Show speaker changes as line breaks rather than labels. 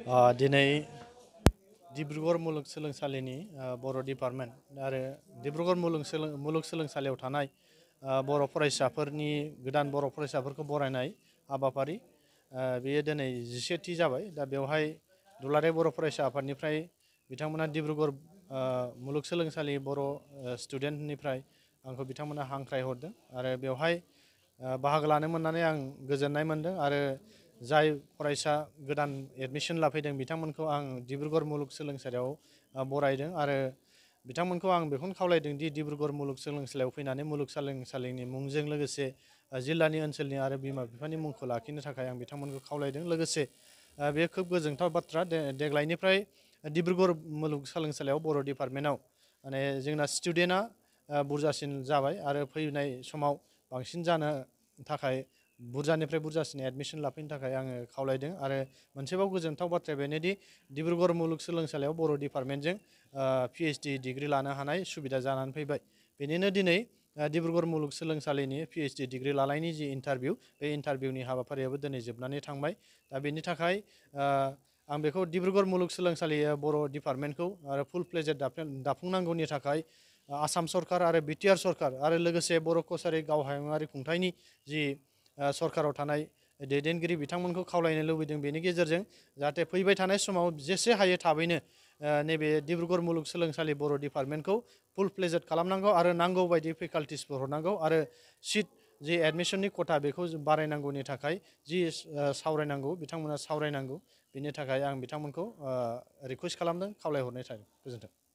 दिनै डिब्रुगढ़ मुलुगसोलोंसालिनि बर' डिपार्टमेन्ट आरो डिब्रुगढ़ मुलुगसोलोंसालियाव थानाय बर' फरायसाफोरनि गोदान बर' फरायसाफोरखौ बरायनाय हाबाफारि बेयो दिनै 11थि जाबाय। दा बेवहाय दुलाराय बर' फरायसा आफादनिफ्राय बिथांमोना डिब्रुगढ़ मुलुगसोलोंसालि बर' स्टुडेन्टनिफ्राय आंखौ बिथांमोना हांख्राय हरदों आरो बेवहाय बाहागो लानो मोननानै आं गोजोननाय मोनदों आरो जाय फरायसा गोदान एडमिशन लाफैदों बिथांमोनखौ आं डिब्रुगढ़ मुलुगसोलोंसालियाव बरायदों आरो बिथांमोनखौ आं बेखौनो खावलायदों दि डिब्रुगढ़ मुलुगसोलोंसालियाव फैनानै मुलुगसोलोंसालिनि मुंजों लोगोसे जिल्लानि ओनसोलनि आरो बिमा बिफानि मुंखौ लाखिनो थाखाय आं बिथांमोनखौ खावलायदों। लोगोसे बे खोब गोजोनथाव बाथ्रा देग्लायनिफ्राय डिब्रुगढ़ मुलुगसोलोंसालियाव बर' डिपार्टमेन्टआव माने जोंना स्टुडेन्टआ बुरजासिन जाबाय आरो फैनाय समाव बांसिन जानो थाखाय बुरजानिफ्राय बुरजासिन एडमिशन लाफैनो थाखाय आङो खावलायदों आरो मोनसेबाव गोजोनथाव बाथ्राया बेनोदि डिब्रुगढ़ मुलुगसोलोंसालियाव बर' डिपार्टमेन्टजों PhD डिग्री लानो हानाय सुबिदा जानानै फैबाय। बेनिनो दिनै डिब्रुगढ़ मुलुगसोलोंसालिनि PhD डिग्री लानायनि जि इन्टारभिउ बे इन्टारभिउनि हाबाफारियाबो दिनै जोबनानै थांबाय। दा बेनि थाखाय आं बेखौ डिब्रुगढ़ मुलुगसोलोंसालि बर' डिपार्टमेन्टखौ आरो फुल प्लेजेड दाफुंनांगौनि थाखाय आसाम सरकार आरो BTR सरकार आरो लोगोसे बर' कसारि गावहायुङारि खुंथायनि जि सरकाराव थानाय दैदेनगिरि बिथांमोनखौ खावलायनो लुबैदों बेनि गेजेरजों जाहाथे फैबाय थानाय समाव जेसे हायो थाबैनो नैबे डिब्रुगढ़ मुलुगसोलोंसालि बर' डिपार्टमेन्टखौ फुल प्लेजेड खालामनांगौ आरो नांगौ बायदि फेकाल्टिसफोर हरनांगौ आरो सिट जि एडमिशननि खथा बेखौ बारायनांगौनि थाखाय जि सावरायनांगौ बिथांमोना सावरायनांगौ। बिनि थाखाय आं बिथांमोनखौ रिकुवेस्ट खालामदों, खावलायहरनाय थाबाय। गोजोन्थों।